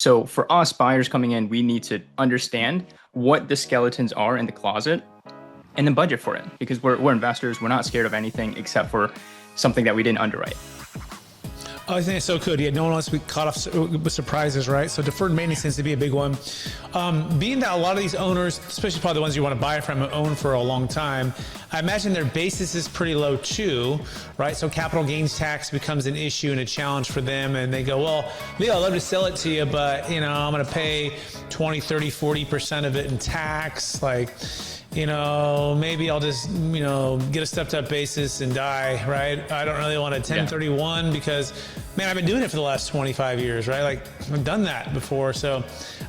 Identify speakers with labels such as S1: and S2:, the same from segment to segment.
S1: So for us buyers coming in, we need to understand what the skeletons are in the closet and then budget for it because we're investors. We're not scared of anything except for something that we didn't underwrite.
S2: Oh, I think it's so good. Yeah, no one wants to be caught off with surprises, right? So deferred maintenance tends to be a big one. Being that a lot of these owners, especially probably the ones you want to buy from, own for a long time, I imagine their basis is pretty low too, right? So capital gains tax becomes an issue and a challenge for them. And they go, well, Leo, I'd love to sell it to you, but I'm going to pay 20, 30, 40% of it in tax. Maybe I'll just, get a stepped up basis and die, right? I don't really want a 1031 because, man, I've been doing it for the last 25 years, right? Like I've done that before. So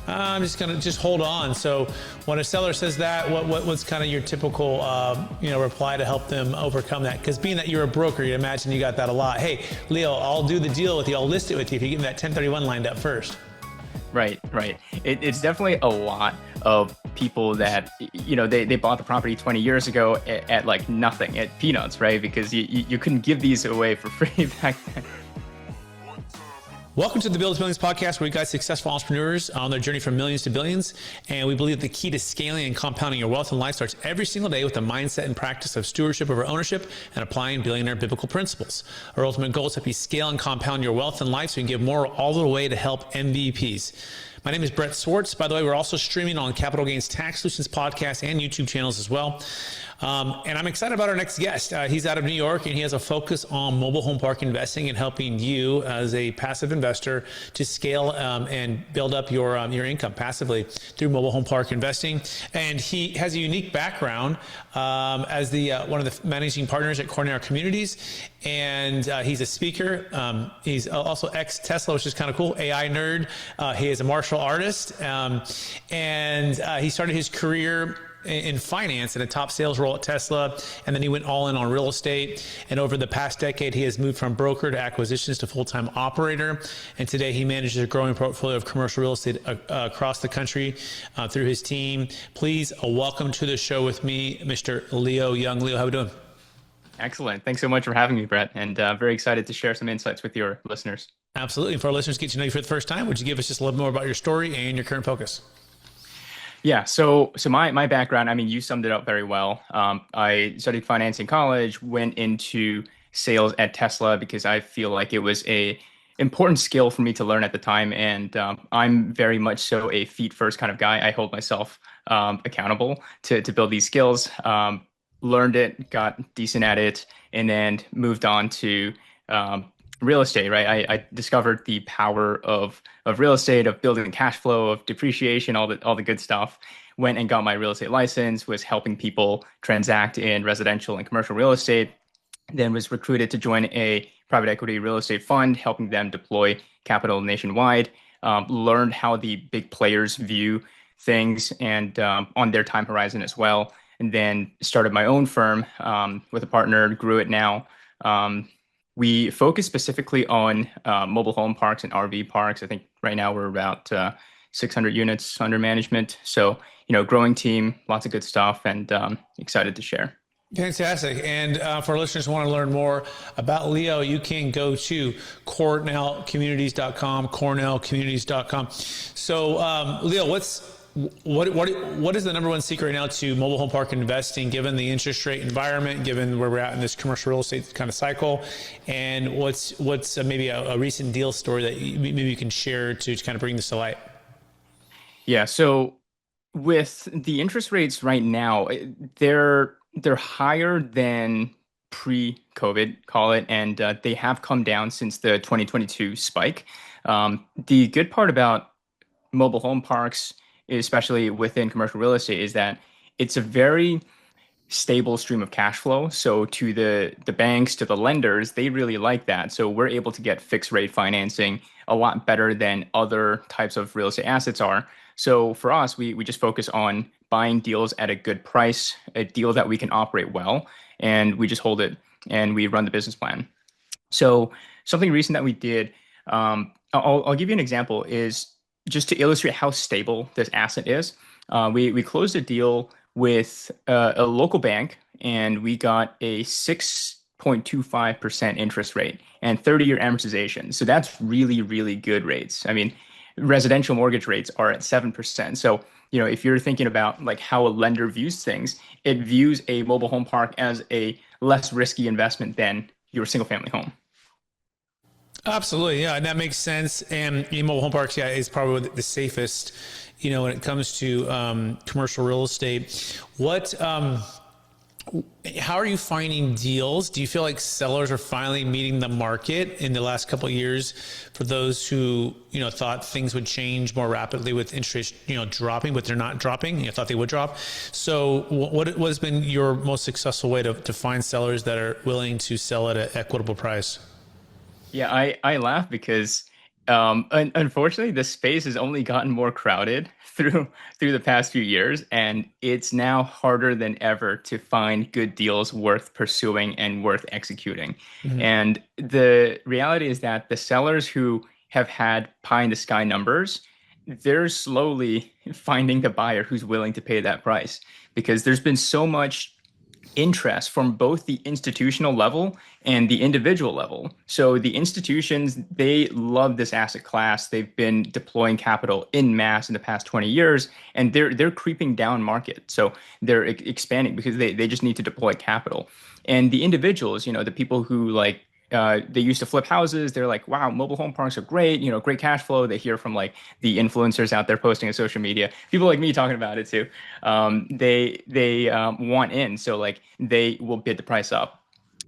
S2: I'm just going to hold on. So when a seller says that, what's kind of your typical, reply to help them overcome that? Because being that you're a broker, you imagine you got that a lot. Hey, Leo, I'll do the deal with you. I'll list it with you if you get me that 1031 lined up first.
S1: Right. It's definitely a lot of people that, they bought the property 20 years ago at like nothing, at peanuts, right? Because you couldn't give these away for free back then.
S2: Welcome to the Build Billions podcast, where we guide successful entrepreneurs on their journey from millions to billions. And we believe the key to scaling and compounding your wealth and life starts every single day with the mindset and practice of stewardship over ownership and applying billionaire biblical principles. Our ultimate goal is to help you scale and compound your wealth and life so you can give more all the way to help MVPs. My name is Brett Swartz. By the way, we're also streaming on Capital Gains Tax Solutions podcast and YouTube channels as well. And I'm excited about our next guest. He's out of New York, and he has a focus on mobile home park investing and helping you as a passive investor to scale and build up your income passively through mobile home park investing. And he has a unique background as the one of the managing partners at Cornell Communities. And he's a speaker. He's also ex-Tesla, which is kind of cool, AI nerd. He is a martial artist. And he started his career in finance in a top sales role at Tesla. And then he went all in on real estate. And over the past decade, he has moved from broker to acquisitions to full-time operator. And today he manages a growing portfolio of commercial real estate across the country through his team. Please welcome to the show with me, Mr. Leo Young. Leo, how are we doing?
S1: Excellent. Thanks so much for having me, Brett. And very excited to share some insights with your listeners.
S2: Absolutely. And for our listeners to get to know you for the first time, would you give us just a little more about your story and your current focus?
S1: Yeah. So my background, I mean, you summed it up very well. I studied finance in college, went into sales at Tesla because I feel like it was a important skill for me to learn at the time. And I'm very much so a feet first kind of guy. I hold myself accountable to build these skills. Learned it, got decent at it, and then moved on to real estate, right? I discovered the power of real estate, of building cash flow, of depreciation, all the good stuff. Went and got my real estate license, was helping people transact in residential and commercial real estate. Then was recruited to join a private equity real estate fund, helping them deploy capital nationwide. Learned how the big players view things and on their time horizon as well. And then started my own firm with a partner, grew it now. We focus specifically on mobile home parks and RV parks. I think right now we're about 600 units under management. So, growing team, lots of good stuff, and excited to share.
S2: Fantastic. And for our listeners who want to learn more about Leo, you can go to cornellcommunities.com, cornellcommunities.com. So, Leo, what is the number one secret right now to mobile home park investing, given the interest rate environment, given where we're at in this commercial real estate kind of cycle? And what's maybe a recent deal story that maybe you can share to kind of bring this to light?
S1: Yeah. So with the interest rates right now, they're higher than pre-COVID, call it, and they have come down since the 2022 spike. The good part about mobile home parks, especially within commercial real estate, is that it's a very stable stream of cash flow. So to the banks, to the lenders, they really like that. So we're able to get fixed rate financing a lot better than other types of real estate assets are. So for us, we just focus on buying deals at a good price, a deal that we can operate well, and we just hold it and we run the business plan. So something recent that we did, I'll give you an example, is just to illustrate how stable this asset is. We closed a deal with a local bank, and we got a 6.25% interest rate and 30-year amortization. So that's really, really good rates. I mean, residential mortgage rates are at 7%. So, if you're thinking about like how a lender views things, it views a mobile home park as a less risky investment than your single family home.
S2: Absolutely, yeah, and that makes sense. And mobile home parks, yeah, is probably the safest, when it comes to commercial real estate. How are you finding deals? Do you feel like sellers are finally meeting the market in the last couple of years for those who, thought things would change more rapidly with interest rates, dropping, but they're not dropping, thought they would drop? So what has been your most successful way to find sellers that are willing to sell at an equitable price?
S1: Yeah, I laugh because unfortunately the space has only gotten more crowded through the past few years, and it's now harder than ever to find good deals worth pursuing and worth executing.
S2: Mm-hmm.
S1: And the reality is that the sellers who have had pie in the sky numbers, they're slowly finding the buyer who's willing to pay that price because there's been so much interest from both the institutional level and the individual level. So the institutions, they love this asset class. They've been deploying capital in mass in the past 20 years, and they're creeping down market. So they're expanding because they just need to deploy capital. And the individuals, the people who like they used to flip houses. They're like, wow, mobile home parks are great, great cash flow. They hear from like the influencers out there posting on social media, people like me talking about it too. They want in, so like they will bid the price up.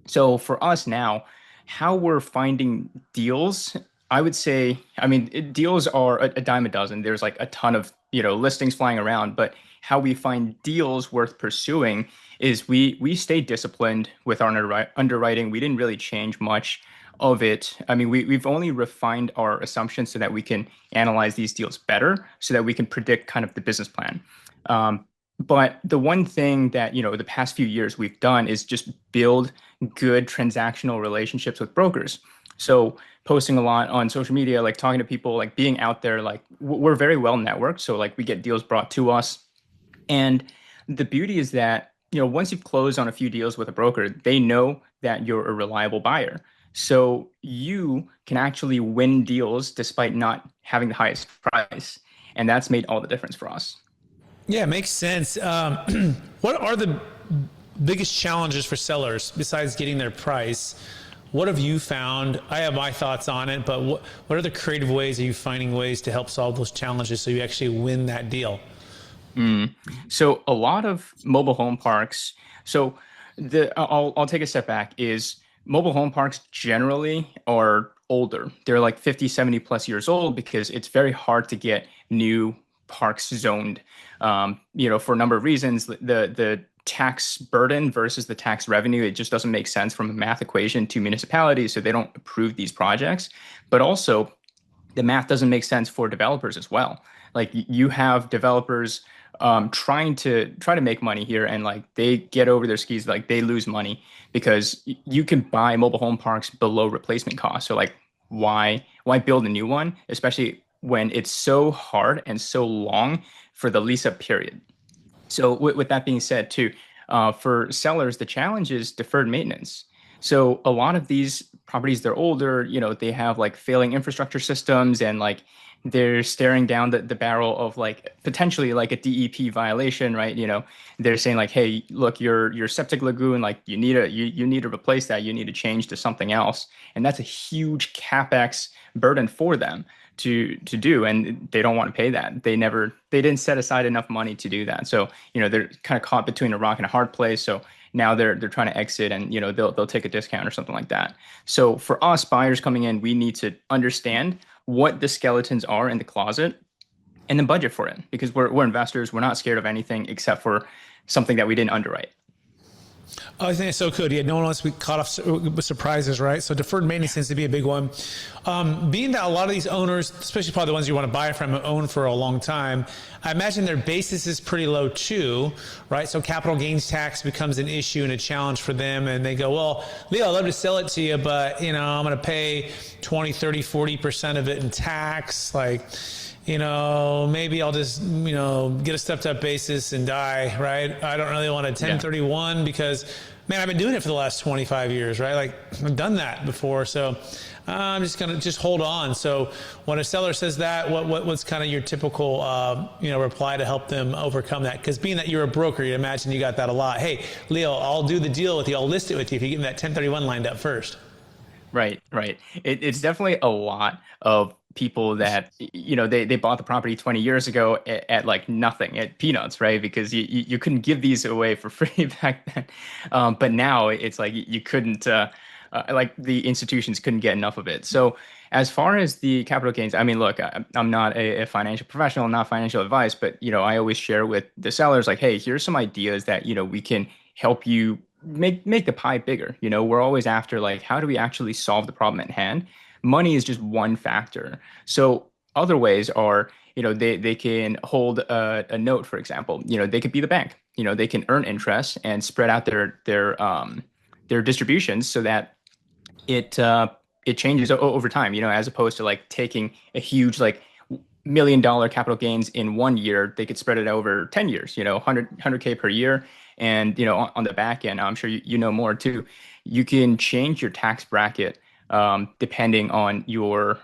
S1: So for us now, how we're finding deals, I would say, I mean, deals are a dime a dozen. There's like a ton of, listings flying around, but how we find deals worth pursuing is we stay disciplined with our underwriting. We didn't really change much of it. I mean, we've only refined our assumptions so that we can analyze these deals better, so that we can predict kind of the business plan. But the one thing that, the past few years we've done is just build good transactional relationships with brokers. So posting a lot on social media, like talking to people, like being out there, like we're very well networked. So like we get deals brought to us. And the beauty is that, once you've closed on a few deals with a broker, they know that you're a reliable buyer. So you can actually win deals despite not having the highest price. And that's made all the difference for us.
S2: Yeah, it makes sense. What are the biggest challenges for sellers besides getting their price? What have you found? I have my thoughts on it, but what are the creative ways? Are you finding ways to help solve those challenges so you actually win that deal?
S1: So a lot of mobile home parks. So I'll take a step back. Is mobile home parks generally are older. They're like 50, 70 plus years old because it's very hard to get new parks zoned. For a number of reasons. The tax burden versus the tax revenue, it just doesn't make sense from a math equation to municipalities, so they don't approve these projects. But also, the math doesn't make sense for developers as well. Like you have developers trying to make money here, and like they get over their skis, like they lose money because you can buy mobile home parks below replacement cost. So like why build a new one, especially when it's so hard and so long for the lease up period. So with that being said, too, for sellers, the challenge is deferred maintenance. So a lot of these properties, they're older, they have like failing infrastructure systems, and like they're staring down the barrel of like potentially like a DEP violation, right? They're saying like, hey, look, your septic lagoon, like you need to replace that, you need to change to something else. And that's a huge CapEx burden for them to do, and they don't want to pay that. They didn't set aside enough money to do that. So they're kind of caught between a rock and a hard place. So now they're trying to exit, and they'll take a discount or something like that. So for us buyers coming in, we need to understand what the skeletons are in the closet and then budget for it, because we're investors. We're not scared of anything except for something that we didn't underwrite.
S2: Oh, I think it's so good. Yeah, no one wants to be caught off with surprises, right? So deferred maintenance tends to be a big one. Being that a lot of these owners, especially probably the ones you want to buy from, own for a long time, I imagine their basis is pretty low too, right? So capital gains tax becomes an issue and a challenge for them. And they go, well, Leo, I'd love to sell it to you, but I'm going to pay 20, 30, 40% of it in tax. Like, maybe I'll just, get a stepped up basis and die, right? I don't really want a 1031 because Man, I've been doing it for the last 25 years, right? Like I've done that before. So I'm just going to just hold on. So when a seller says that, what's kind of your typical, reply to help them overcome that? Because being that you're a broker, you imagine you got that a lot. Hey, Leo, I'll do the deal with you. I'll list it with you if you give me that 1031 lined up first.
S1: Right, right. It's definitely a lot of people that, they bought the property 20 years ago at like nothing, at peanuts, right? Because you couldn't give these away for free back then. But now it's like you couldn't, like the institutions couldn't get enough of it. So as far as the capital gains, I mean, look, I'm not a financial professional, not financial advice, but, I always share with the sellers like, hey, here's some ideas that, we can help you make the pie bigger. We're always after like, how do we actually solve the problem at hand? Money is just one factor. So other ways are, they can hold a note, for example. They could be the bank. They can earn interest and spread out their distributions so that it changes over time. As opposed to like taking a huge like $1 million capital gains in 1 year, they could spread it over 10 years, 100K per year. And, on the back end, I'm sure you know more too, you can change your tax bracket depending on your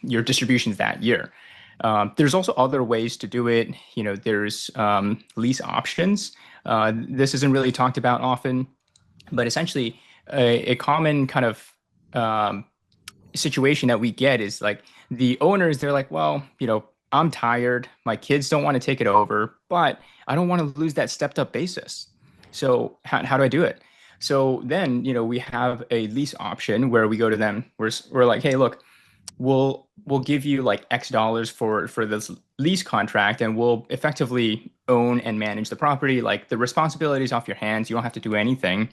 S1: distributions that year. There's also other ways to do it. There's lease options. This isn't really talked about often, but essentially a common kind of situation that we get is like the owners, they're like, well, I'm tired. My kids don't want to take it over, but I don't want to lose that stepped up basis. So how do I do it? So then, we have a lease option where we go to them. We're like, hey, look, we'll give you like X dollars for this lease contract, and we'll effectively own and manage the property. Like the responsibilities off your hands. You don't have to do anything.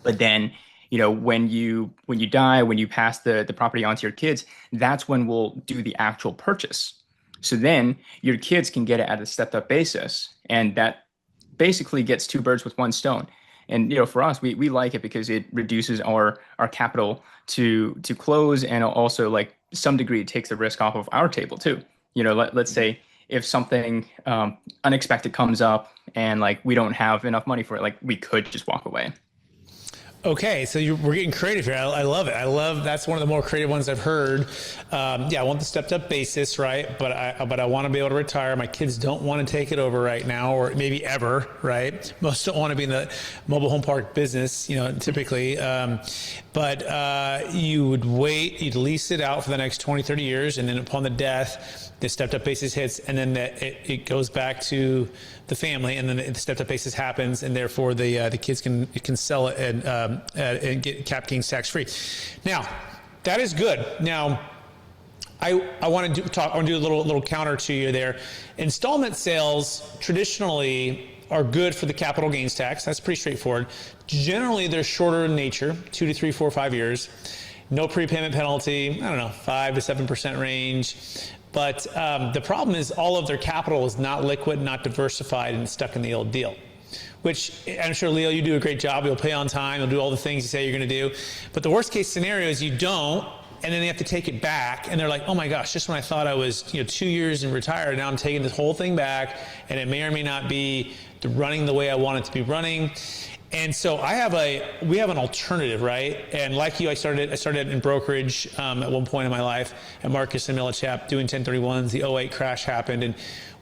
S1: But then, when you die, when you pass the property on to your kids, that's when we'll do the actual purchase. So then your kids can get it at a stepped up basis. And that basically gets two birds with one stone. And, for us, we like it because it reduces our capital to close, and also like some degree it takes the risk off of our table too. Let's say if something unexpected comes up and like we don't have enough money for it, like we could just walk away.
S2: Okay, so we're getting creative here. I love it. That's one of the more creative ones I've heard. I want the stepped up basis, right? But I want to be able to retire. My kids don't want to take it over right now, or maybe ever, right? Most don't want to be in the mobile home park business, typically. But you would wait, you'd lease it out for the next 20, 30 years, and then upon the death, the stepped up basis hits, and then it goes back to the family, and then the stepped up basis happens, and therefore the kids can sell it and get cap gains tax free. Now, that is good. Now, I want to do a little counter to you there. Installment sales traditionally are good for the capital gains tax. That's pretty straightforward. Generally, they're shorter in nature, 2 to 3, 4, 5 years. No prepayment penalty, 5 to 7% range. But the problem is all of their capital is not liquid, not diversified, and stuck in the old deal. Which I'm sure, Leo, you do a great job. You'll pay on time. You'll do all the things you say you're going to do. But the worst case scenario is you don't, and then they have to take it back. And they're like, oh my gosh, just when I thought I was 2 years and retired, now I'm taking this whole thing back, and it may or may not be running the way I want it to be running. And so we have an alternative, right? And like you, I started in brokerage at one point in my life at Marcus and Millichap doing 1031s. The '08 crash happened, and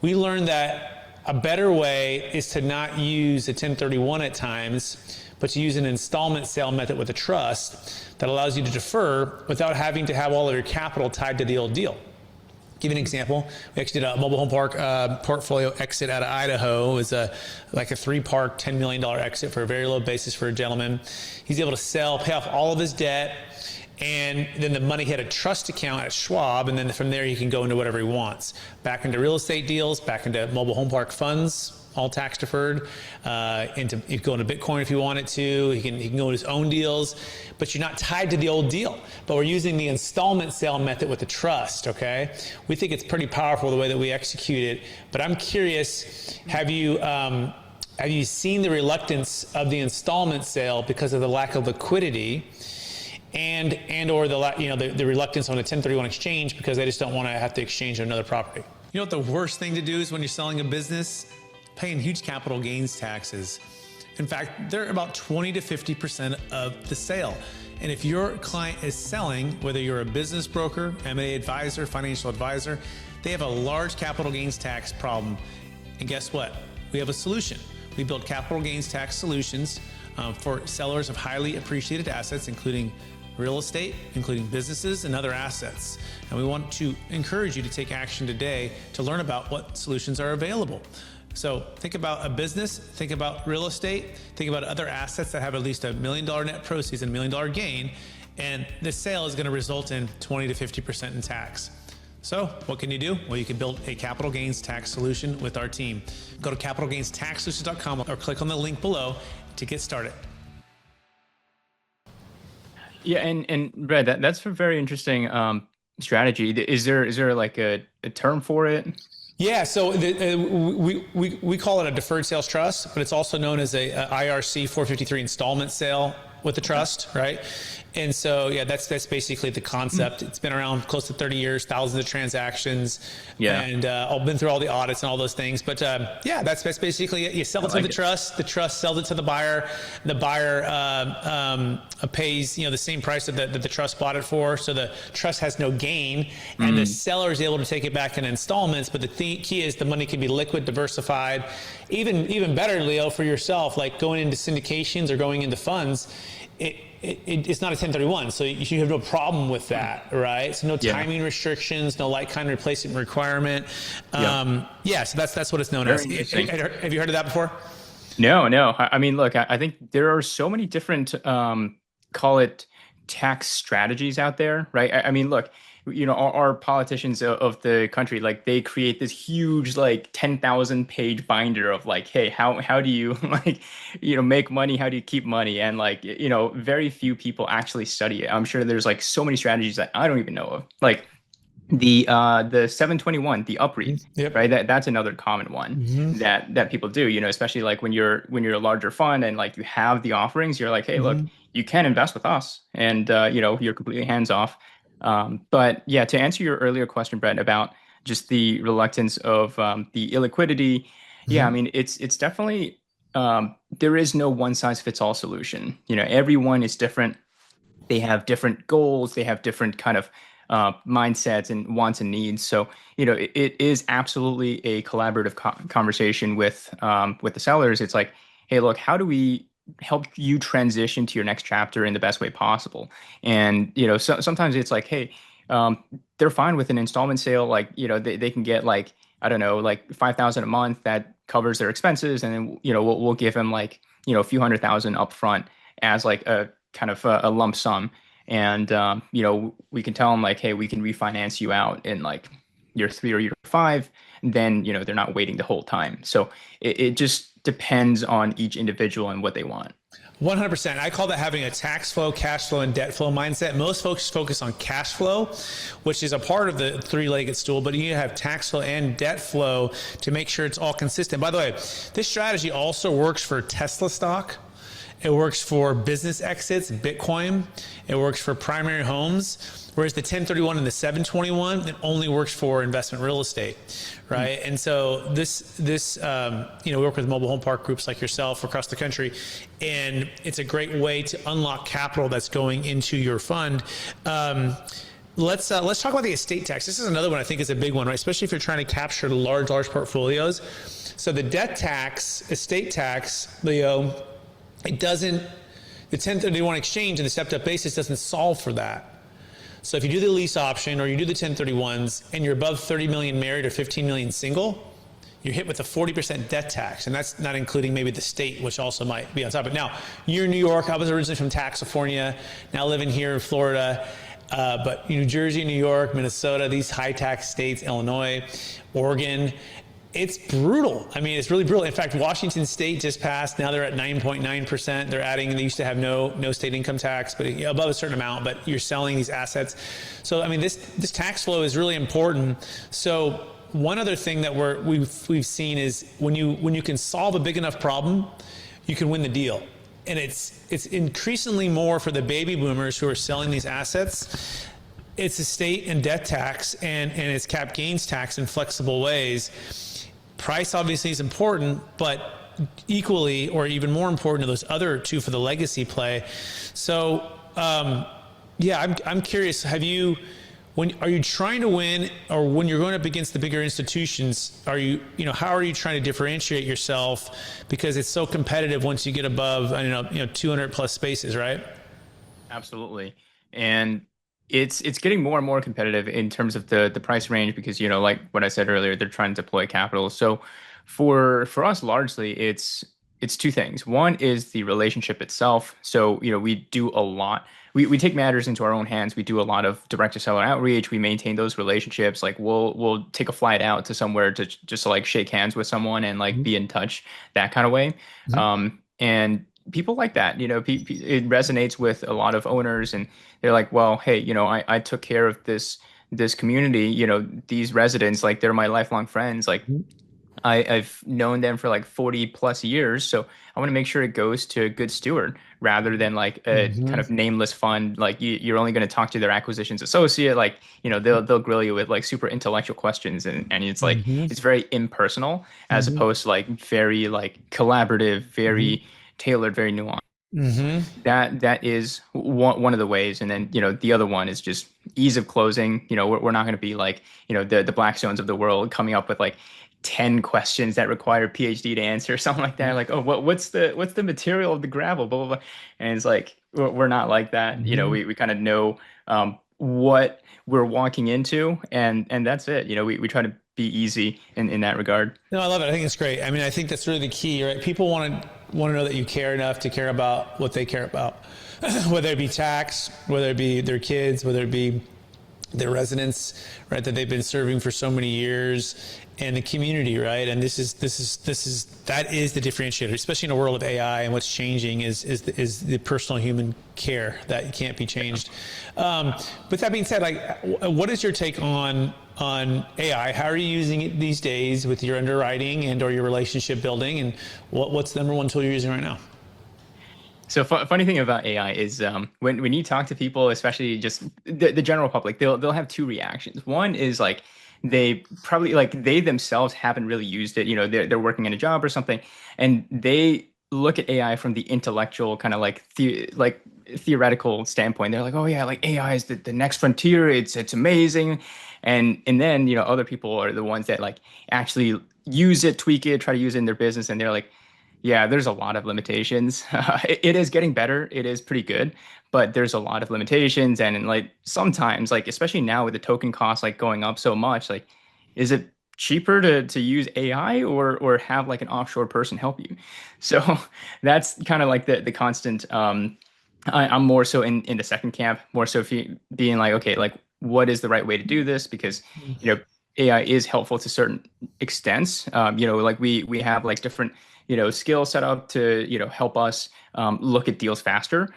S2: we learned that a better way is to not use a 1031 at times, but to use an installment sale method with a trust that allows you to defer without having to have all of your capital tied to the old deal. Give you an example. We actually did a mobile home park portfolio exit out of Idaho. It was like a 3-park, $10 million exit for a very low basis for a gentleman. He's able to pay off all of his debt, and then the money hit a trust account at Schwab, and then from there he can go into whatever he wants. Back into real estate deals, back into mobile home park funds, all tax deferred. You can go into Bitcoin if you wanted to. He can go into his own deals, but you're not tied to the old deal. But we're using the installment sale method with the trust, okay? We think it's pretty powerful the way that we execute it. But I'm curious, have you seen the reluctance of the installment sale because of the lack of liquidity, or the reluctance on a 1031 exchange because they just don't want to have to exchange another property? You know what the worst thing to do is when you're selling a business? Paying huge capital gains taxes. In fact, they're about 20 to 50% of the sale. And if your client is selling, whether you're a business broker, M&A advisor, financial advisor, they have a large capital gains tax problem. And guess what? We have a solution. We build capital gains tax solutions for sellers of highly appreciated assets, including real estate, including businesses and other assets. And we want to encourage you to take action today to learn about what solutions are available. So think about a business, think about real estate, think about other assets that have at least $1 million net proceeds and $1 million gain. And this sale is going to result in 20 to 50% in tax. So what can you do? Well, you can build a capital gains tax solution with our team. Go to capitalgainstaxsolutions.com or click on the link below to get started.
S1: Yeah, and Brad, that's a very interesting strategy. Is there like a term for it?
S2: Yeah, so we call it a deferred sales trust, but it's also known as a IRC 453 installment sale with the trust, right? And so, yeah, that's basically the concept. It's been around close to 30 years, thousands of transactions, and I've been through all the audits and all those things. But yeah, that's basically it. You sell it to the trust sells it to the buyer pays the same price that the trust bought it for. So the trust has no gain, and the seller is able to take it back in installments. But the key is the money can be liquid, diversified, even better, Leo, for yourself, like going into syndications or going into funds. It's not a 1031, so you have no problem with that, right? So no timing restrictions, no like-kind replacement requirement. So that's what it's known as. Have you heard of that before?
S1: No. I mean, look, I think there are so many different, call it tax strategies out there, right? I mean, look, our politicians of the country, like they create this huge, like 10,000 page binder of like, hey, how do you make money? How do you keep money? And like, very few people actually study it. I'm sure there's like so many strategies that I don't even know of. Like the 721, the UPREIT, right? That's another common one that people do, especially like when you're a larger fund and like you have the offerings, you're like, hey, look, you can invest with us and, you're completely hands off. But yeah, to answer your earlier question, Brett, about just the reluctance of the illiquidity, I mean, it's definitely, there is no one size fits all solution. Everyone is different. They have different goals. They have different kind of mindsets and wants and needs. So, it is absolutely a collaborative conversation with the sellers. It's like, hey, look, how do we help you transition to your next chapter in the best way possible? And sometimes it's like, hey, they're fine with an installment sale, like they can get like, I don't know, like $5,000 a month that covers their expenses, and then we'll give them like a few $100,000 upfront as like a kind of a lump sum, and we can tell them like, hey, we can refinance you out in like year 3 or year 5, and then they're not waiting the whole time. So it just depends on each individual and what they want.
S2: 100%. I call that having a tax flow, cash flow, and debt flow mindset. Most folks focus on cash flow, which is a part of the three-legged stool, but you need to have tax flow and debt flow to make sure it's all consistent. By the way, this strategy also works for Tesla stock. It works for business exits, Bitcoin. It works for primary homes. Whereas the 1031 and the 721, it only works for investment real estate, right? And so this we work with mobile home park groups like yourself across the country, and it's a great way to unlock capital that's going into your fund. Let's talk about the estate tax. This is another one I think is a big one, right? Especially if you're trying to capture large portfolios. So the debt tax, estate tax, Leo, the 1031 exchange and the stepped up basis doesn't solve for that. So if you do the lease option or you do the 1031s and you're above 30 million married or 15 million single, you're hit with a 40% debt tax. And that's not including maybe the state, which also might be on top of it. Now, you're in New York. I was originally from California, now living here in Florida. But New Jersey, New York, Minnesota, these high tax states, Illinois, Oregon, it's brutal. I mean, it's really brutal. In fact, Washington State just passed. Now they're at 9.9%. They're adding, they used to have no state income tax, but above a certain amount, but you're selling these assets. So, I mean, this tax flow is really important. So one other thing that we've seen is when you can solve a big enough problem, you can win the deal. And it's increasingly more for the baby boomers who are selling these assets. It's estate and debt tax and it's cap gains tax in flexible ways. Price obviously is important, but equally or even more important to those other two for the legacy play. So, yeah, I'm curious. Are you trying to win, or when you're going up against the bigger institutions, how are you trying to differentiate yourself? Because it's so competitive once you get above, 200 plus spaces, right?
S1: Absolutely. And it's getting more and more competitive in terms of the price range because, like what I said earlier, they're trying to deploy capital. So for us largely it's two things. One is the relationship itself. So, we do a lot. We take matters into our own hands. We do a lot of direct to seller outreach. We maintain those relationships. Like we'll take a flight out to somewhere to just to, like shake hands with someone and like
S2: Mm-hmm.
S1: be in touch, that kind of way. And people like that, it resonates with a lot of owners and they're like, well, hey, I took care of this community, these residents, like they're my lifelong friends. Like
S2: Mm-hmm.
S1: I've known them for like 40 plus years. So I want to make sure it goes to a good steward rather than like a kind
S2: Mm-hmm.
S1: of nameless fund. Like you're only going to talk to their acquisitions associate. Like, they'll grill you with like super intellectual questions. And it's like,
S2: Mm-hmm.
S1: it's very impersonal as
S2: Mm-hmm.
S1: opposed to like very like collaborative,
S2: Mm-hmm.
S1: very tailored, very nuanced.
S2: Mm-hmm.
S1: That is one of the ways. And then, the other one is just ease of closing. We're not going to be like, the Blackstones of the world coming up with like 10 questions that require a PhD to answer, something like that. Like, oh, what's the material of the gravel, blah, blah, blah. And it's like, we're not like that.
S2: Mm-hmm.
S1: We kind of know what we're walking into and that's it. We try to be easy in that regard.
S2: No, I love it. I think it's great. I mean, I think that's really the key, right? People want to know that you care enough to care about what they care about, whether it be tax, whether it be their kids, whether it be their residents, right, that they've been serving for so many years, and the community, right? And that is the differentiator, especially in a world of AI and what's changing is the personal human care that can't be changed. With that being said, like, what is your take on AI? How are you using it these days with your underwriting and or your relationship building? And what's the number one tool you're using right now?
S1: So funny thing about AI is when you talk to people, especially just the general public, they'll have two reactions. One is like they probably like they themselves haven't really used it. They're working in a job or something, and they look at AI from the intellectual kind of like theoretical standpoint. They're like, oh yeah, like AI is the next frontier. It's amazing, and then other people are the ones that like actually use it, tweak it, try to use it in their business, and they're like, yeah, there's a lot of limitations. It is getting better. It is pretty good, but there's a lot of limitations. And like sometimes, like especially now with the token cost like going up so much, like is it cheaper to use AI or have like an offshore person help you? So that's kind of like the constant. I'm more so in the second camp, more so being like, okay, like what is the right way to do this? Because AI is helpful to certain extents. Like we have like different skill set up to help us look at deals faster.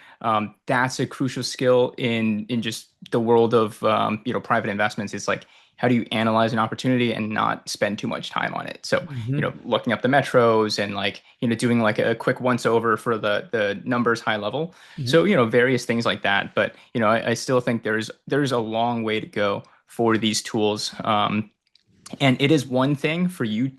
S1: That's a crucial skill in just the world of private investments. It's like how do you analyze an opportunity and not spend too much time on it? So
S2: Mm-hmm.
S1: looking up the metros and like doing like a quick once over for the numbers high level.
S2: Mm-hmm.
S1: So various things like that. But I still think there's a long way to go for these tools. And it is one thing for you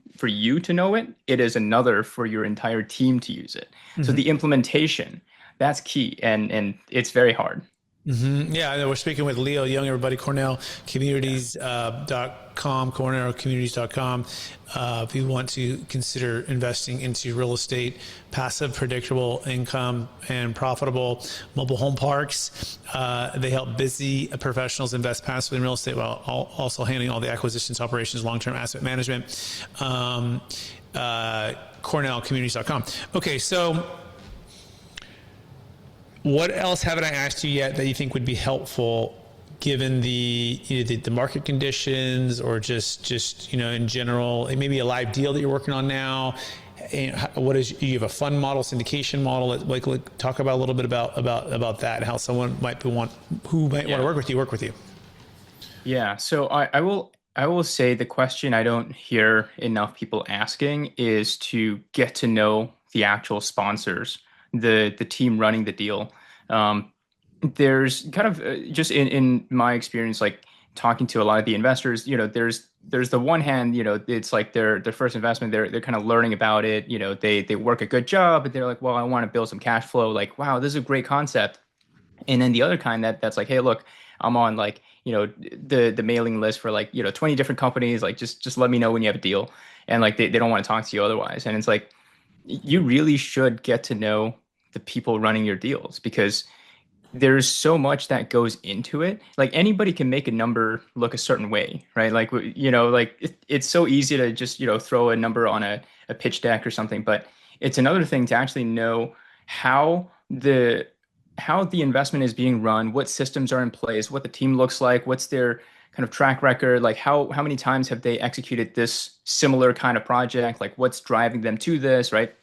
S1: to know it. It is another for your entire team to use it. So
S2: Mm-hmm.
S1: the implementation, that's key, and it's very hard.
S2: Mm-hmm. Yeah, I know we're speaking with Leo Young, everybody, CornellCommunities.com, CornellCommunities.com. If you want to consider investing into real estate, passive, predictable income, and profitable mobile home parks, they help busy professionals invest passively in real estate while also handling all the acquisitions, operations, long-term asset management. CornellCommunities.com. Okay, so what else haven't I asked you yet that you think would be helpful given the either the market conditions or just in general, maybe a live deal that you're working on now? And what is you have a fund model, syndication model? Like talk about a little bit about that and how someone might want to work with you.
S1: Yeah. So I will say the question I don't hear enough people asking is to get to know the actual sponsors, the team running the deal. Um, there's kind of just in my experience, like talking to a lot of the investors, there's there's the one hand, it's like their first investment. They're kind of learning about it. They work a good job, but they're like, well, I want to build some cash flow. Like, wow, this is a great concept. And then the other kind that's like, hey, look, I'm on like, the mailing list for like, 20 different companies. Like just let me know when you have a deal. And like they don't want to talk to you otherwise. And it's like you really should get to know the people running your deals because there's so much that goes into it. Like anybody can make a number look a certain way, right? Like like it's so easy to just throw a number on a pitch deck or something, but it's another thing to actually know how the how the investment is being run, what systems are in place, what the team looks like, what's their kind of track record, like how many times have they executed this similar kind of project, like what's driving them to this, right?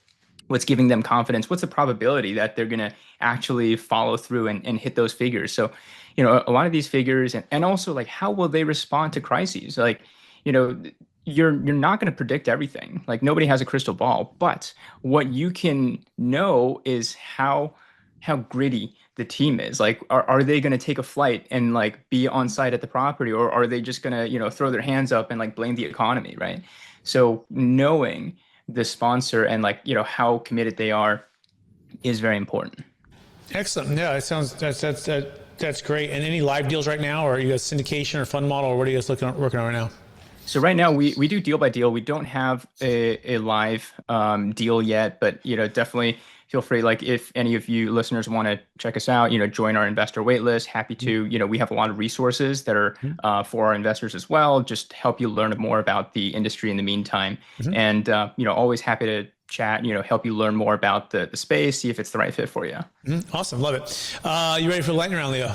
S1: What's giving them confidence, what's the probability that they're going to actually follow through and hit those figures. So a lot of these figures, and also like how will they respond to crises, like you know you're not going to predict everything, like nobody has a crystal ball, but what you can know is how gritty the team is. Like are they going to take a flight and like be on site at the property, or are they just going to throw their hands up and like blame the economy, right? So knowing the sponsor and like how committed they are is very important.
S2: Excellent. Yeah, it sounds that's great. And any live deals right now, or are you guys syndication or fund model, or what are you guys working on right now?
S1: So right now we do deal by deal. We don't have a live deal yet, but definitely feel free. Like if any of you listeners want to check us out, join our investor wait list. Happy to. We have a lot of resources that are for our investors as well. Just help you learn more about the industry in the meantime,
S2: Mm-hmm.
S1: and always happy to chat. Help you learn more about the space, see if it's the right fit for you.
S2: Mm-hmm. Awesome, love it. You ready for the lightning round, Leo?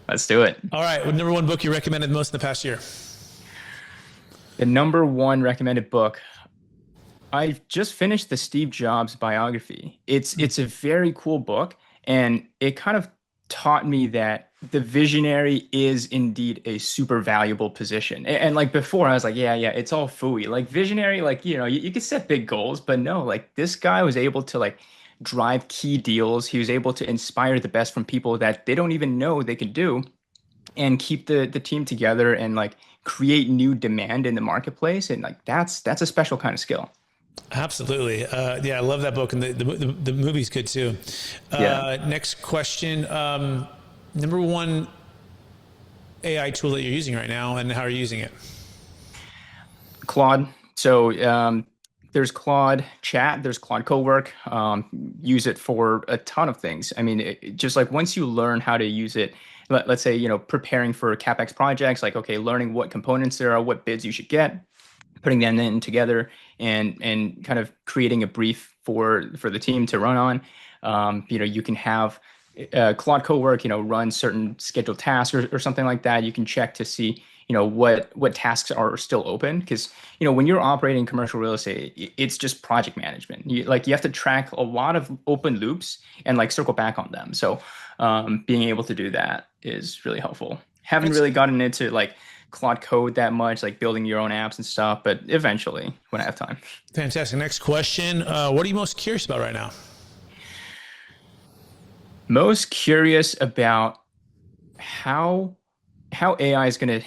S1: Let's do it.
S2: All right. What number one book you recommended most in the past year?
S1: The number one recommended book. I just finished the Steve Jobs biography. It's a very cool book, and it kind of taught me that the visionary is indeed a super valuable position. And like before, I was like, yeah, it's all phooey. Like visionary, like you could set big goals, but no, like this guy was able to like drive key deals. He was able to inspire the best from people that they don't even know they could do, and keep the team together and like create new demand in the marketplace. And like that's a special kind of skill.
S2: Absolutely. Yeah, I love that book, and the movie's good too.
S1: Yeah.
S2: Next question. Number one AI tool that you're using right now, and how are you using it?
S1: Claude. So there's Claude Chat, there's Claude Cowork. Use it for a ton of things. I mean, just like once you learn how to use it, let's say, preparing for CapEx projects, like, okay, learning what components there are, what bids you should get, putting them in together and kind of creating a brief for the team to run on. You can have Claude Cowork, run certain scheduled tasks or something like that. You can check to see, what tasks are still open. Because, when you're operating commercial real estate, it's just project management. You have to track a lot of open loops and like circle back on them. So being able to do that is really helpful. Haven't really gotten into like Claude Code that much, like building your own apps and stuff, but eventually when I have time.
S2: Fantastic. Next question. What are you most curious about right now?
S1: Most curious about how AI is going to,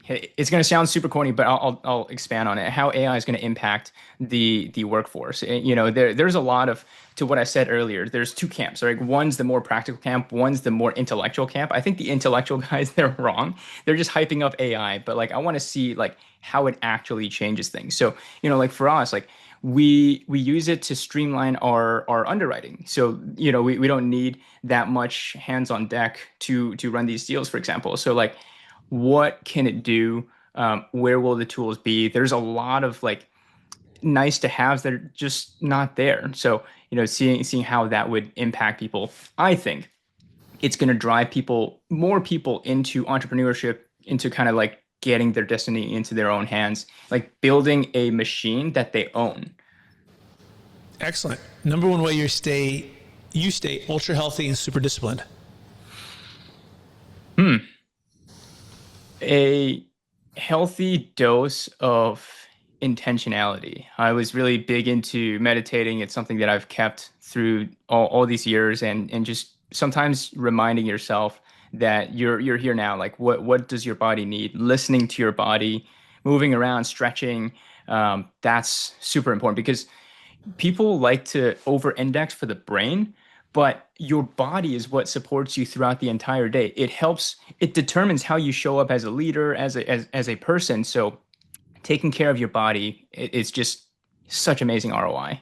S1: it's going to sound super corny, but I'll expand on it. How AI is going to impact the workforce. There's a lot of, to what I said earlier, there's two camps, right? One's the more practical camp, one's the more intellectual camp. I think the intellectual guys, they're wrong. They're just hyping up AI, but like I want to see like how it actually changes things. So, like for us, like we use it to streamline our underwriting. So, we don't need that much hands on deck to run these deals, for example. So like what can it do? Where will the tools be? There's a lot of like nice to haves that are just not there. So, seeing how that would impact people, I think it's going to drive more people into entrepreneurship, into kind of like getting their destiny into their own hands, like building a machine that they own.
S2: Excellent. Number one way you stay ultra healthy and super disciplined.
S1: A healthy dose of intentionality. I was really big into meditating. It's something that I've kept through all these years, and just sometimes reminding yourself that you're here now. Like what does your body need? Listening to your body, moving around, stretching. That's super important because people like to over-index for the brain, but your body is what supports you throughout the entire day. It helps, it determines how you show up as a leader, as a person. So taking care of your body is just such amazing ROI.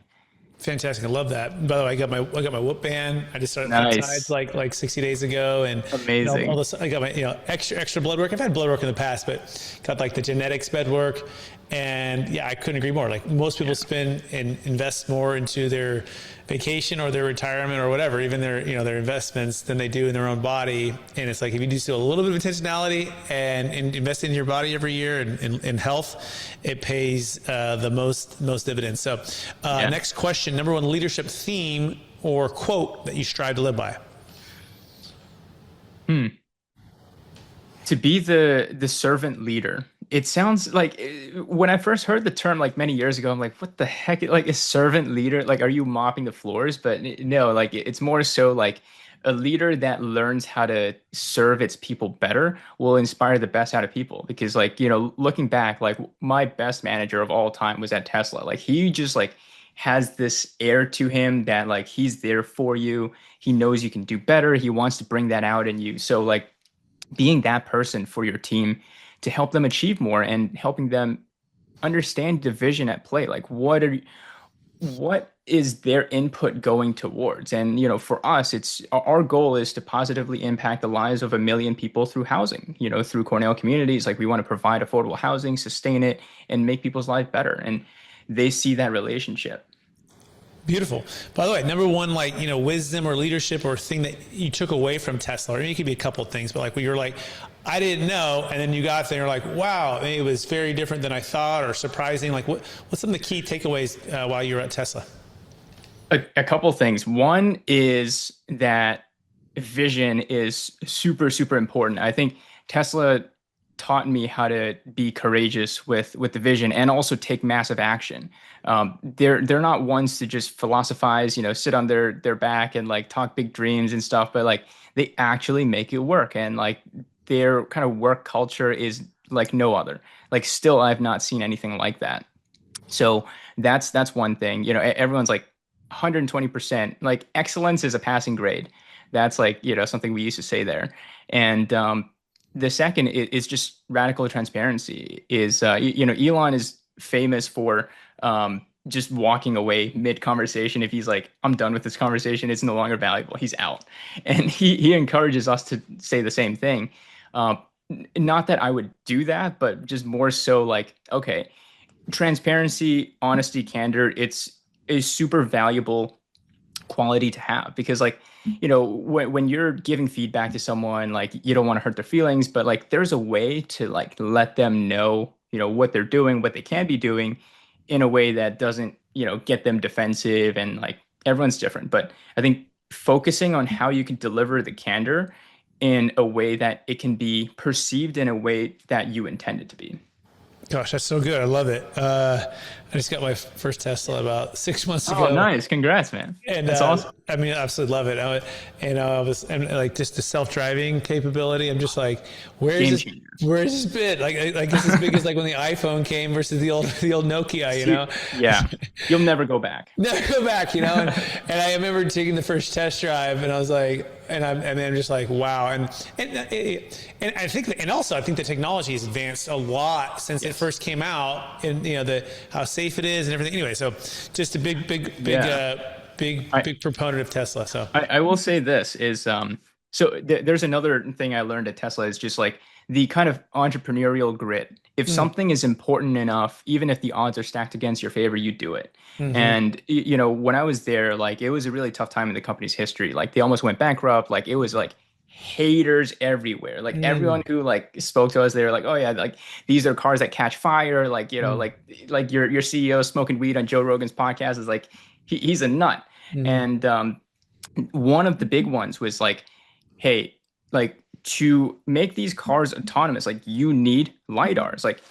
S2: Fantastic. I love that. By the way, I got my whoop band. I just started peptides
S1: Nice.
S2: like 60 days ago, and all
S1: Amazing.
S2: this. I got my extra blood work. I've had blood work in the past, but got like the genetics bed work, and yeah, I couldn't agree more. Like most people spend and invest more into their vacation or their retirement or whatever, even their investments than they do in their own body. And it's like if you do still a little bit of intentionality and invest in your body every year and in health, it pays the most dividends. So
S1: Yeah.
S2: next question, number one leadership theme or quote that you strive to live by.
S1: Hmm. To be the servant leader. It sounds like when I first heard the term like many years ago, I'm like, what the heck? Like a servant leader? Like, are you mopping the floors? But no, like it's more so like a leader that learns how to serve its people better will inspire the best out of people. Because like, looking back, like my best manager of all time was at Tesla. Like he just like has this air to him that like he's there for you. He knows you can do better. He wants to bring that out in you. So like being that person for your team to help them achieve more and helping them understand the vision at play. Like what is their input going towards? And for us, it's our goal is to positively impact the lives of 1 million people through housing, through Cornell communities. Like we want to provide affordable housing, sustain it, and make people's life better. And they see that relationship.
S2: Beautiful. By the way, number one, like, wisdom or leadership or thing that you took away from Tesla, or it could be a couple of things, but like where you're like, I didn't know. And then you got there, you're like, wow, it was very different than I thought or surprising. Like what's some of the key takeaways while you were at Tesla?
S1: A couple things. One is that vision is super, super important. I think Tesla taught me how to be courageous with the vision and also take massive action. They're not ones to just philosophize, sit on their back and like talk big dreams and stuff, but like they actually make it work. And like their kind of work culture is like no other. Like still, I've not seen anything like that. So that's one thing. Everyone's like 120%. Like excellence is a passing grade. That's like, something we used to say there. And the second is just radical transparency. Is Elon is famous for just walking away mid conversation. If he's like, I'm done with this conversation, it's no longer valuable. He's out, and he encourages us to say the same thing. Um, Not that I would do that, but just more so like, okay, transparency, honesty, candor, it's a super valuable quality to have because like when you're giving feedback to someone like you don't want to hurt their feelings but like there's a way to like let them know what they're doing, what they can be doing in a way that doesn't get them defensive. And like everyone's different, but I think focusing on how you can deliver the candor in a way that it can be perceived in a way that you intend it to be.
S2: Gosh, that's so good. I love it. I just got my first Tesla about 6 months
S1: Oh,
S2: ago.
S1: nice. Congrats, man.
S2: And
S1: That's awesome.
S2: I mean, I absolutely love it. And like just the self-driving capability. I'm just like,
S1: Game changer.
S2: where is this bit? Like it's as big as like when the iPhone came versus the old Nokia, you know?
S1: Yeah. You'll never go back.
S2: Never go back, you know? And I remember taking the first test drive and I was like, and then I'm just like, wow. And I think, and also I think the technology has advanced a lot since it first came out and how safe it is and everything. Anyway, so just a
S1: Yeah.
S2: big proponent of Tesla. So
S1: I will say this is there's another thing I learned at Tesla is just like the kind of entrepreneurial grit. If something is important enough, even if the odds are stacked against your favor, you do it. And when I was there, like it was a really tough time in the company's history. Like they almost went bankrupt. Like it was like haters everywhere. Like everyone who like spoke to us, they were like, "Oh yeah, like these are cars that catch fire." Like like your CEO smoking weed on Joe Rogan's podcast is like he's a nut. And one of the big ones was like, hey, like to make these cars autonomous, like you need lidars. Like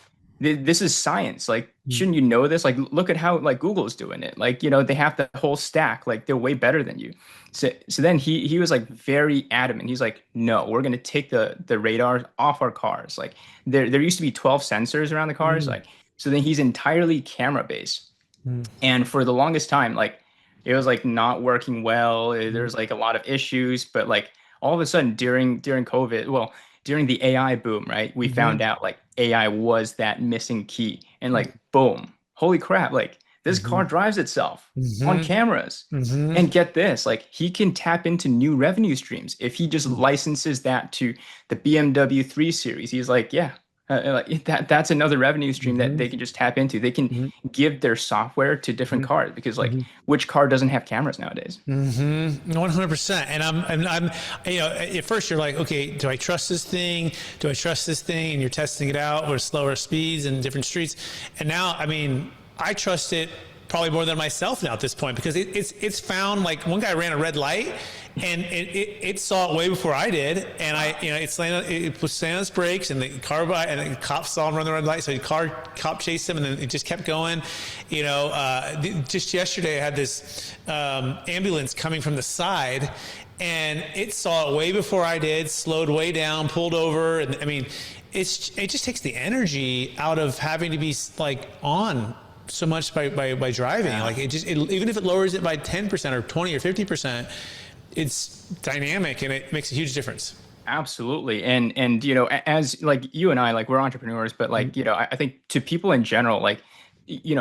S1: This is science. Like, shouldn't you know this? Like, look at how like Google's doing it. Like, they have the whole stack. Like, they're way better than you. So then he was like very adamant. He's like, no, we're gonna take the radar off our cars. Like, there used to be 12 sensors around the cars.
S2: Mm,
S1: Like, so then he's entirely camera based.
S2: mm,
S1: And for the longest time, like it was like not working well.
S2: mm,
S1: There's like a lot of issues, but like all of a sudden during COVID, well, during the AI boom, right? We found
S2: mhm,
S1: out like AI was that missing key. And like boom, holy crap, like this car
S2: mhm,
S1: drives itself on
S2: mhm,
S1: cameras.
S2: mhm,
S1: And get this, like he can tap into new revenue streams if he just
S2: mhm,
S1: licenses that to the BMW 3 Series. He's like, yeah, like that's another revenue stream that
S2: mhm,
S1: they can just tap into. They can
S2: mhm,
S1: give their software to different
S2: mhm,
S1: cars because like
S2: mhm.
S1: which car doesn't have cameras nowadays?
S2: 100%. And I'm, at first you're like, okay, do I trust this thing? Do I trust this thing? And you're testing it out with slower speeds and different streets. And now, I mean, I trust it probably more than myself now at this point because it's found like one guy ran a red light and it saw it way before I did, and it was slammed on its brakes, and the cop saw him run the red light, so the cop chased him, and then it just kept going. Just yesterday I had this ambulance coming from the side, and it saw it way before I did, slowed way down, pulled over, and I mean, it just takes the energy out of having to be like on so much by driving. Like even if it lowers it by 10% or 20 or 50%, it's dynamic and it makes a huge difference.
S1: Absolutely. And as like you and I, like we're entrepreneurs, but like, I think to people in general, like,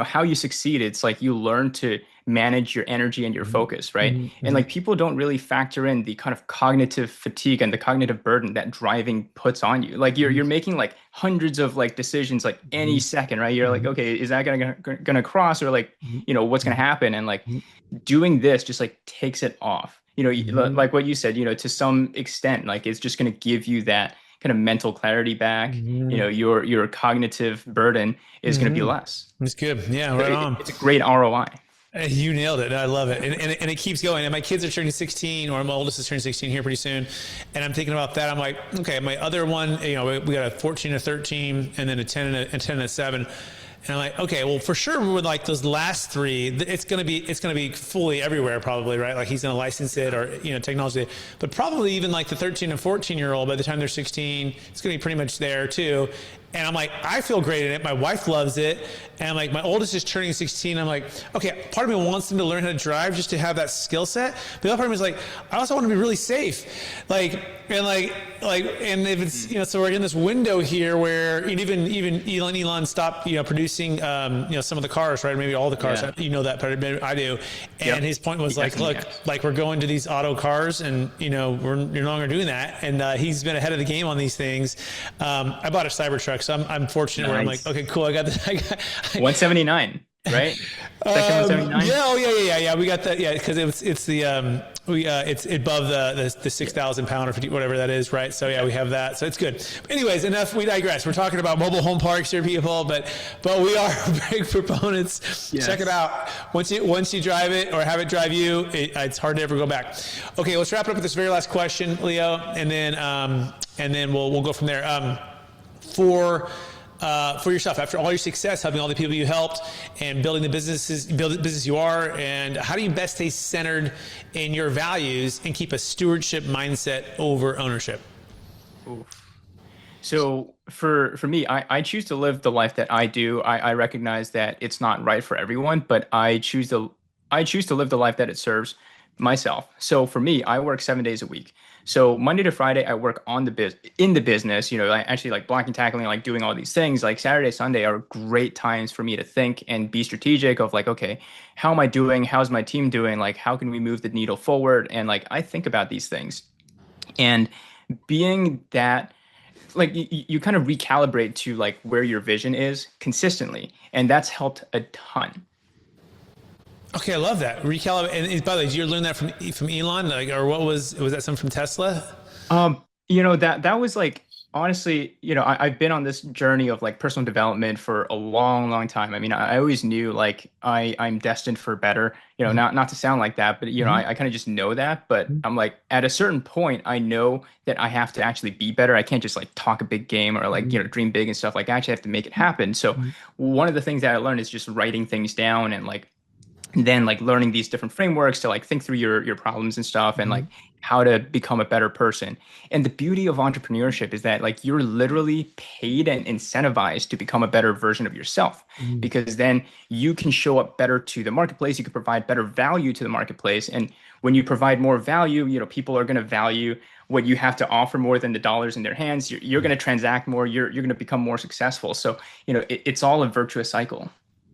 S1: how you succeed, it's like you learn to manage your energy and your
S2: Mm-hmm.
S1: focus, right? And
S2: Mm-hmm.
S1: like people don't really factor in the kind of cognitive fatigue and the cognitive burden that driving puts on you. Like you're making like hundreds of like decisions like any second, right? You're like,
S2: Mm-hmm.
S1: okay, is that gonna cross or like, what's gonna happen? And like
S2: Mm-hmm.
S1: doing this just like takes it off.
S2: Mm-hmm.
S1: Like what you said, to some extent, like it's just going to give you that kind of mental clarity back.
S2: Mm-hmm.
S1: Your cognitive burden is going to be
S2: Mm-hmm.
S1: less.
S2: It's good. Yeah,
S1: So
S2: right on.
S1: it's a great ROI.
S2: You nailed it. I love it. And it keeps going. And my kids are turning 16, or my oldest is turning 16 here pretty soon. And I'm thinking about that. I'm like, okay, my other one, we got a 14 and a 13, and then a 10 and a 10 and a 7. And I'm like, okay, well, for sure, with like those last three, it's gonna be fully everywhere, probably, right? Like he's gonna license it, or technology. But probably even like the 13 and 14-year-old, by the time they're 16, it's gonna be pretty much there too. And I'm like, I feel great in it. My wife loves it. And I'm like, my oldest is turning 16. I'm like, okay, part of me wants them to learn how to drive just to have that skill set. But the other part of me is like, I also want to be really safe. And if it's, so we're in this window here where even Elon stopped, producing, some of the cars, right? Maybe all the cars,
S1: Yeah.
S2: that part, I do. And
S1: Yep.
S2: his point was like,
S1: Yes and
S2: look,
S1: yes.
S2: like we're going to these auto cars and, you're no longer doing that. And he's been ahead of the game on these things. I bought a Cybertruck, so I'm fortunate where I'm like,
S1: Nice.
S2: okay, cool. I got this.
S1: 179, right? Section 179.
S2: Yeah, oh yeah. We got that, yeah, because it's above the 6,000 pound or 50, whatever that is, right? So yeah, we have that, so it's good. Anyways, enough. We digress. We're talking about mobile home parks here, people, but we are big proponents. Check it
S1: Yes.
S2: out. Once you drive it or have it drive you, it's hard to ever go back. Okay, let's wrap it up with this very last question, Leo, and then we'll go from there. For yourself, after all your success, helping all the people you helped, and building the business you are, and how do you best stay centered in your values and keep a stewardship mindset over ownership?
S1: Oof. So for me, I choose to live the life that I do. I recognize that it's not right for everyone, but I choose to live the life that it serves myself. So for me, I work 7 days a week. So Monday to Friday, I work on in the business. I actually like blocking, tackling, like doing all these things. Like Saturday, Sunday are great times for me to think and be strategic of like, okay, how am I doing? How's my team doing? Like, how can we move the needle forward? And like, I think about these things. And being that like you kind of recalibrate to like where your vision is consistently, and that's helped a ton.
S2: Okay, I love that recalibrate. And by the way, did you learn that from Elon, like, or what was that something from Tesla?
S1: That was like Honestly, I've been on this journey of like personal development for a long, long time. I mean, I always knew like I'm destined for better. Not to sound like that, but
S2: Mm-hmm.
S1: I kind of just know that. But I'm like at a certain point, I know that I have to actually be better. I can't just like talk a big game or like
S2: Mm-hmm.
S1: dream big and stuff. Like I actually have to make it happen. So one of the things that I learned is just writing things down and like then like learning these different frameworks to like think through your problems and stuff and
S2: Mm-hmm.
S1: like how to become a better person. And the beauty of entrepreneurship is that like you're literally paid and incentivized to become a better version of yourself
S2: Mm-hmm.
S1: because then you can show up better to the marketplace, you can provide better value to the marketplace. And when you provide more value, people are going to value what you have to offer more than the dollars in their hands. You're going to transact more, you're going to become more successful. So, it's all a virtuous cycle.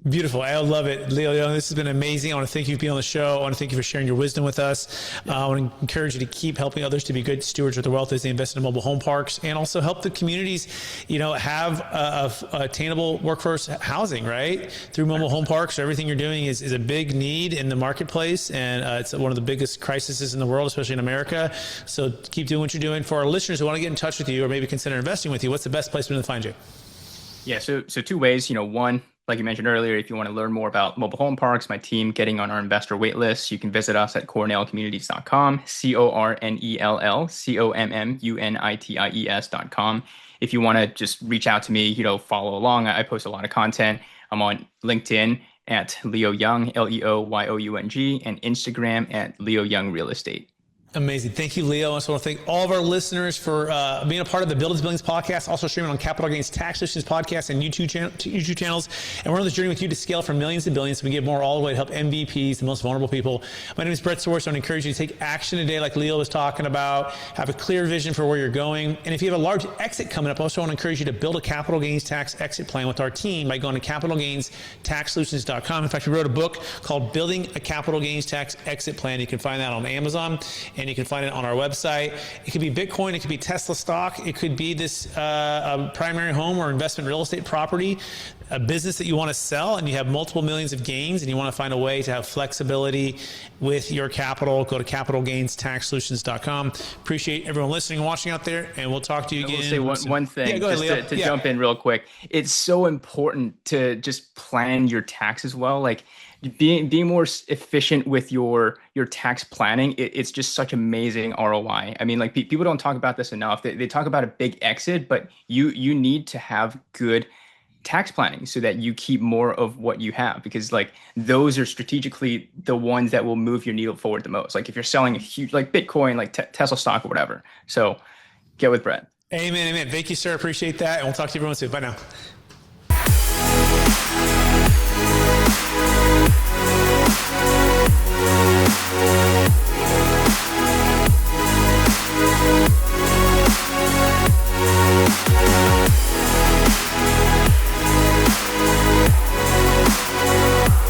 S2: Beautiful. I love it. Leo, this has been amazing. I want to thank you for being on the show. I want to thank you for sharing your wisdom with us. I want to encourage you to keep helping others to be good stewards with their wealth as they invest in mobile home parks and also help the communities, have attainable workforce housing, right? Through mobile home parks. So everything you're doing is a big need in the marketplace. And it's one of the biggest crises in the world, especially in America. So keep doing what you're doing. For our listeners who want to get in touch with you or maybe consider investing with you, what's the best place for them to find you?
S1: Yeah, so two ways. One, like you mentioned earlier, if you want to learn more about mobile home parks, my team getting on our investor wait list, you can visit us at cornellcommunities.com, CORNELCOMMUNITIES.com. If you want to just reach out to me, follow along. I post a lot of content. I'm on LinkedIn at Leo Young, LeoYoung, and Instagram at Leo Young Real Estate.
S2: Amazing. Thank you, Leo. I also want to thank all of our listeners for being a part of the Build His Billions podcast, also streaming on Capital Gains Tax Solutions podcast and YouTube channels. And we're on this journey with you to scale from millions to billions so we get more all the way to help MVPs, the most vulnerable people. My name is Brett Source. I want to encourage you to take action today like Leo was talking about, have a clear vision for where you're going. And if you have a large exit coming up, I also want to encourage you to build a capital gains tax exit plan with our team by going to capitalgainstaxsolutions.com. In fact, we wrote a book called Building a Capital Gains Tax Exit Plan. You can find that on Amazon and you can find it on our website. It could be Bitcoin, it could be Tesla stock, it could be this primary home or investment real estate property, a business that you want to sell and you have multiple millions of gains and you want to find a way to have flexibility with your capital. Go to capitalgainstaxsolutions.com. Appreciate everyone listening and watching out there, and we'll talk to you
S1: I
S2: again.
S1: will say one thing,
S2: Yeah, go ahead,
S1: just
S2: Leo.
S1: to
S2: Yeah.
S1: jump in real quick. It's so important to just plan your taxes well. Like being more efficient with your tax planning, it's just such amazing ROI. I mean, like people don't talk about this enough. They talk about a big exit, but you need to have good tax planning so that you keep more of what you have because like those are strategically the ones that will move your needle forward the most. Like if you're selling a huge like Bitcoin, like Tesla stock or whatever. So get with Brett.
S2: Amen. Amen. Thank you, sir. Appreciate that. And we'll talk to you everyone soon. Bye now.